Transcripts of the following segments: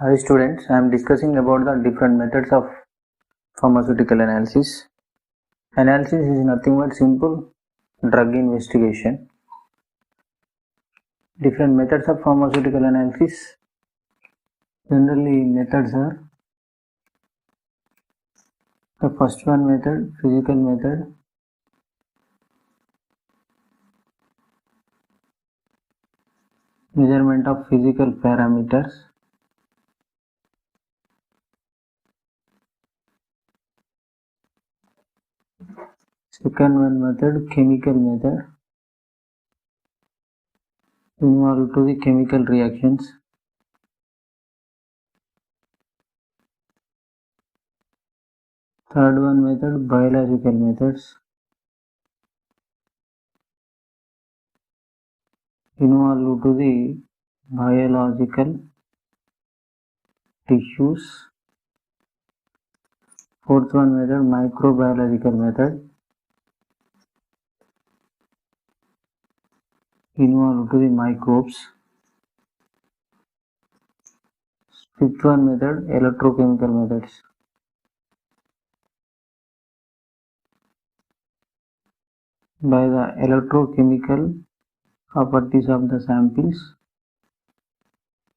Hi students, I am discussing about the different methods of pharmaceutical analysis. Analysis is nothing but simple drug investigation. Different methods of pharmaceutical analysis. Generally methods are the first one method, physical method. Measurement of physical parameters. Second one method, chemical method. Involved to the chemical reactions. Third one method, biological methods. Involved to the biological tissues. Fourth one method, microbiological method. Involved to the microbes. Fifth one method, electrochemical methods. By the electrochemical properties of the samples.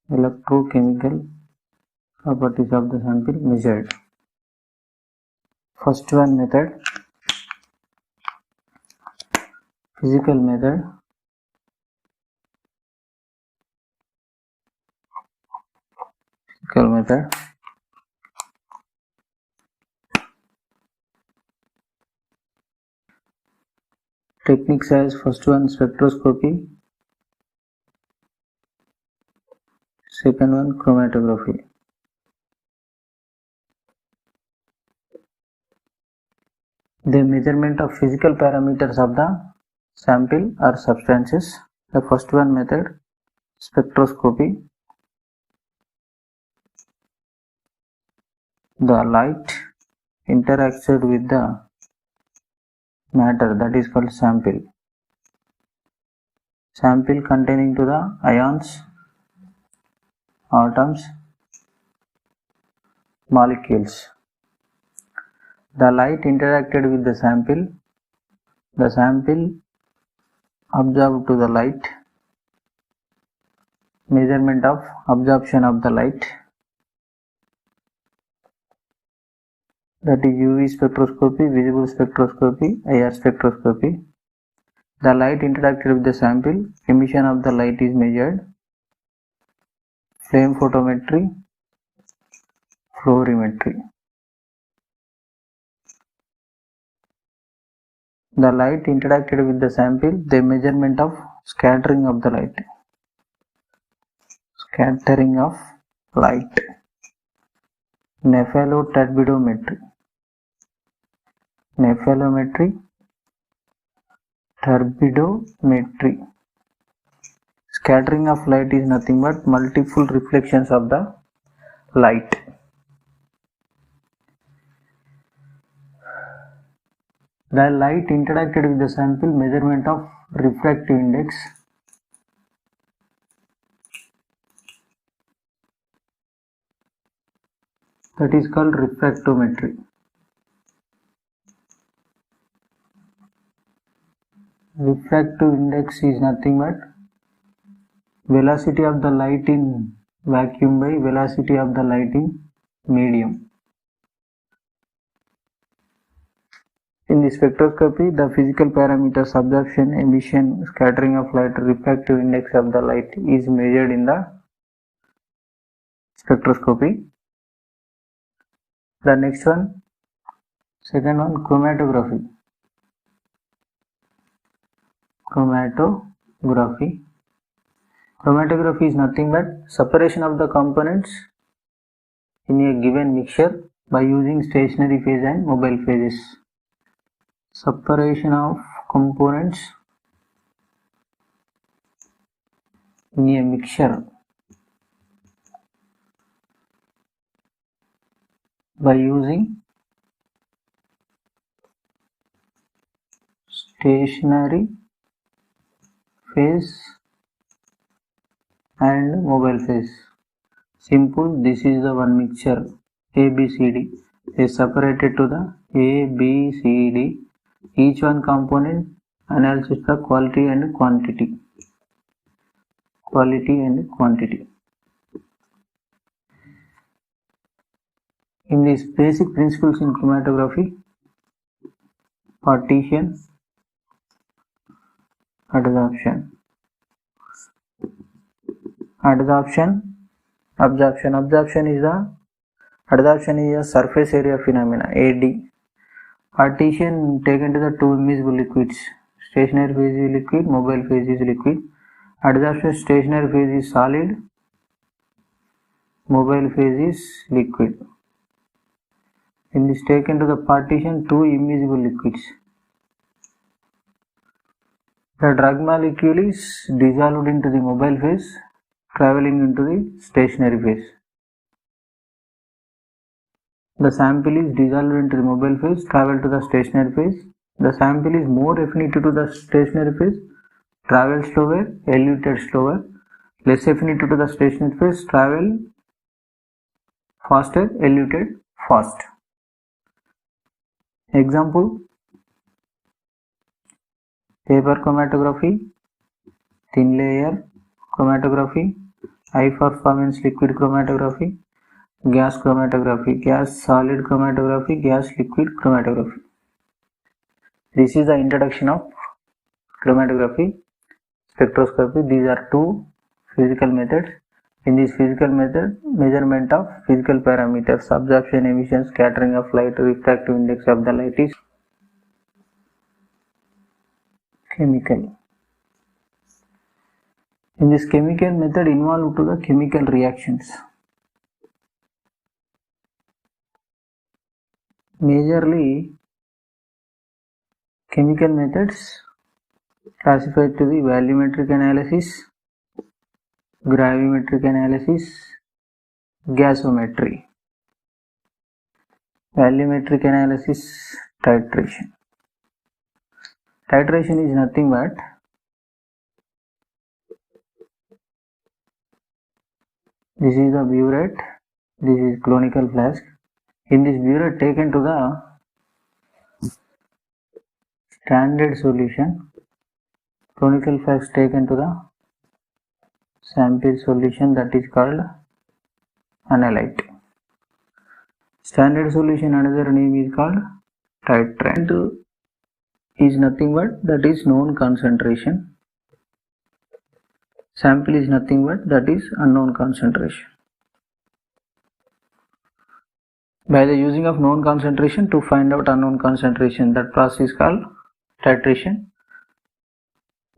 Electrochemical properties of the sample measured. First one method, physical method. Physical method. Techniques as first one spectroscopy, second one chromatography. The measurement of physical parameters of the sample or substances. The first one method, spectroscopy. The light interacts with the matter, that is called sample. Sample containing to the ions, atoms, molecules. The light interacted with the sample. The sample absorbed to the light. Measurement of absorption of the light, that is UV spectroscopy, visible spectroscopy, IR spectroscopy. The light interacted with the sample. Emission of the light is measured. Flame photometry, fluorimetry. The light interacted with the sample. The measurement of scattering of the light. Scattering of light. Nephaloturbidometry. Nephalometry, turbidometry. Scattering of light is nothing but multiple reflections of the light. The light interacted with the sample. Measurement of refractive index. That is called refractometry. Refractive index is nothing but velocity of the light in vacuum by velocity of the light in medium. In the spectroscopy, the physical parameters absorption, emission, scattering of light, refractive index of the light is measured in the spectroscopy. The next one, second one, chromatography. Chromatography. Chromatography is nothing but separation of the components in a given mixture by using stationary phase and mobile phases. Separation of components in a mixture by using stationary phase and mobile phase. simple. This is the one mixture A, B, C, D is separated to the A, B, C, D. Each one component analysis the quality and quantity. In these basic principles in chromatography: partition, adsorption. Adsorption is a surface area phenomena, AD. Partition taken to the two immiscible liquids. Stationary phase is liquid, mobile phase is liquid. Adsorption: stationary phase is solid, mobile phase is liquid. In this taken to the partition, two immiscible liquids. The drug molecule is dissolved into the mobile phase, traveling into the stationary phase. The sample is dissolved into the mobile phase, travel to the stationary phase. The sample is more affinity to the stationary phase, travel slower, eluted slower. Less affinity to the stationary phase, travel faster, eluted fast. Example: paper chromatography, thin layer chromatography, high performance liquid chromatography, gas chromatography, gas solid chromatography, gas liquid chromatography. This is the introduction of chromatography, spectroscopy. These are two physical methods. In this physical method, measurement of physical parameters, absorption, emission, scattering of light, refractive index of the light is chemical. In this chemical method involved to the chemical reactions. Majorly chemical methods classified to the volumetric analysis, gravimetric analysis, gasometry. Volumetric analysis, titration. Titration is nothing but this is the burette, this is conical flask. In this burette taken to the standard solution, conical flask taken to the sample solution, that is called analyte. Standard solution, another name is called titrant. Is nothing but that is known concentration. Sample is nothing but that is unknown concentration. By the using of known concentration to find out unknown concentration, that process is called titration.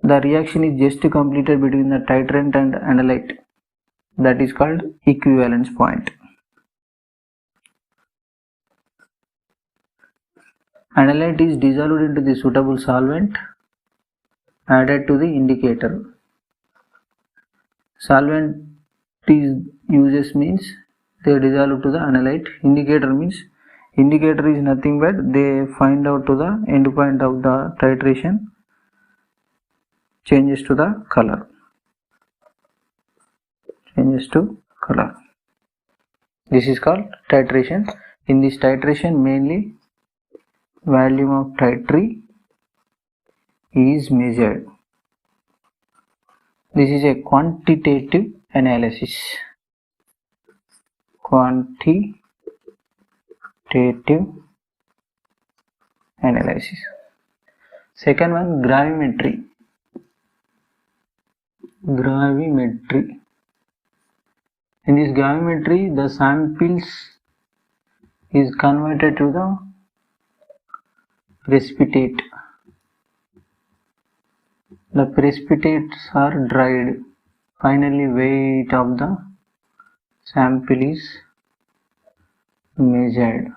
The reaction is just completed between the titrant and analyte, that is called equivalence point. Analyte is dissolved into the suitable solvent added to the indicator. Solvent is uses means they dissolve to the analyte. Indicator means indicator is nothing but they find out to the end point of the titration, changes to the color. This is called titration. In this titration, mainly volume of titri is measured. This is a quantitative analysis. Second one, gravimetry. In this gravimetry, the samples is converted to the precipitate. The precipitates are dried. Finally, weight of the sample is measured.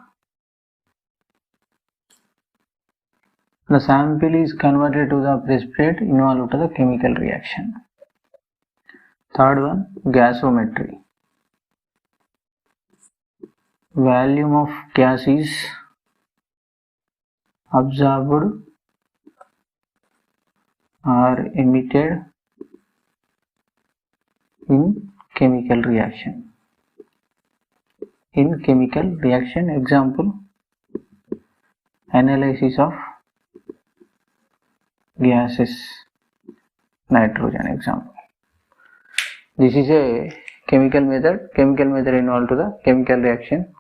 The sample is converted to the precipitate involved to the chemical reaction. Third one, gasometry. Volume of gas is absorbed or emitted in chemical reaction. in chemical reaction. Example, analysis of gases, nitrogen. Example, this is a chemical method involved to the chemical reaction.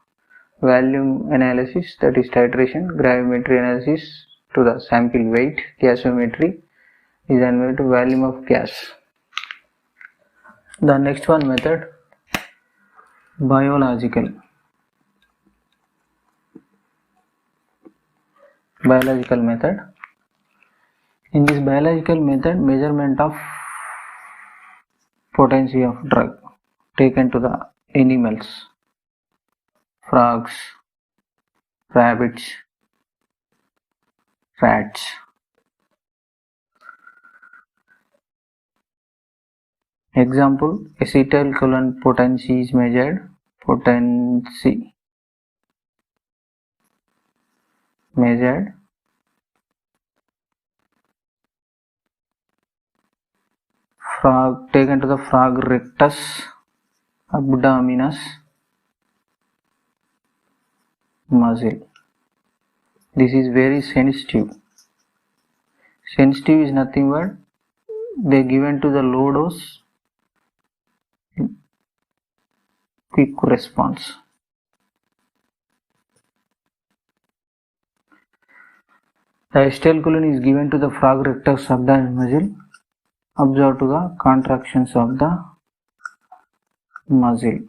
Volume analysis, that is titration. Gravimetry analysis to the sample weight. Gasometry is analyzed to volume of gas. The next one method, biological method. In this biological method, measurement of potency of drug taken to the animals, frogs, rabbits, rats. Example, acetylcholine potency is measured. Frog taken to the frog rectus abdominis muscle. This is very sensitive. Sensitive is nothing but they given to the low dose, quick response. The acetylcholine is given to the frog rectus abdominis muscle. Observe to the contractions of the muscle.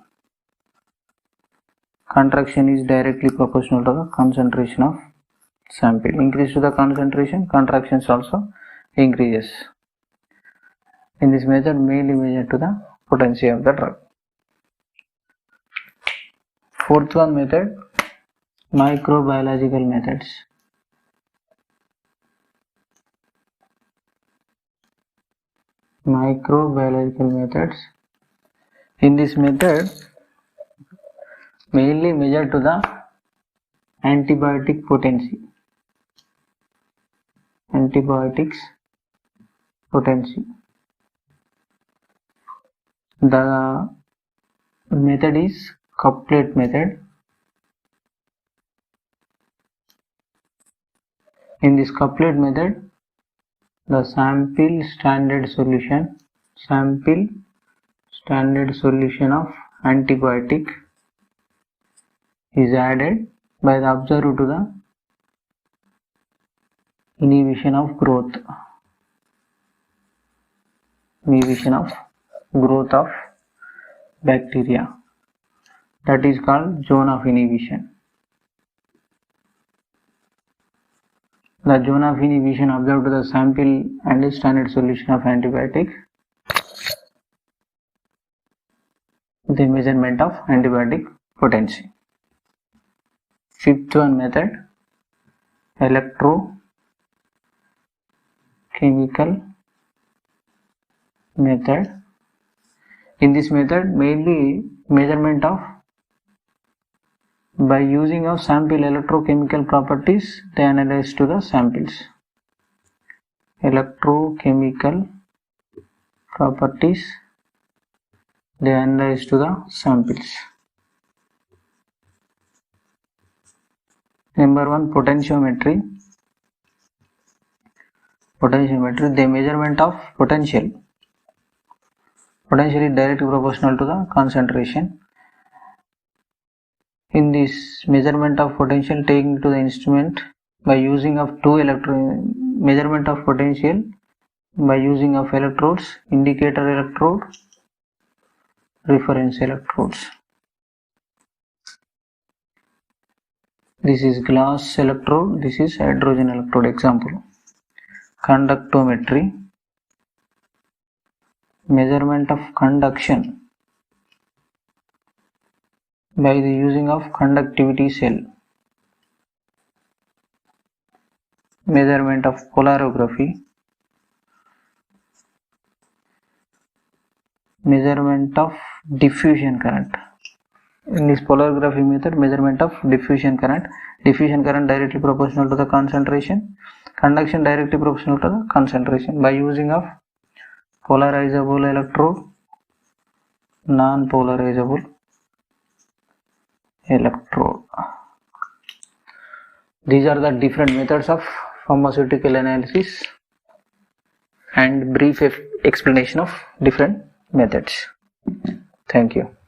Contraction is directly proportional to the concentration of sample. Increase to the concentration, contractions also increases. In this method, mainly measured to the potency of the drug. Fourth one method, microbiological methods. Microbiological methods. In this method, mainly measured to the antibiotic potency. Antibiotics potency. The method is couplet method. In this couplet method, the sample standard solution of antibiotic is added by the observer to the inhibition of growth of bacteria. That is called zone of inhibition. The zone of inhibition observed to the sample and standard solution of antibiotic. The measurement of antibiotic potency. Fifth one method, electrochemical method. In this method, mainly measurement of by using of sample electrochemical properties, they analyze to the samples. Electrochemical properties, they analyze to the samples. Number one, potentiometry. The measurement of potential. Potential is directly proportional to the concentration. In this measurement of potential taken to the instrument by using of measurement of potential by using of electrodes, indicator electrode, reference electrodes. This is glass electrode, this is hydrogen electrode. Example, conductometry, measurement of conduction by the using of conductivity cell. Measurement of polarography, measurement of diffusion current. In this polarography method, measurement of diffusion current. Diffusion current directly proportional to the concentration. Conduction directly proportional to the concentration by using of polarizable electrode, non-polarizable electrode. These are the different methods of pharmaceutical analysis and brief explanation of different methods. Thank you.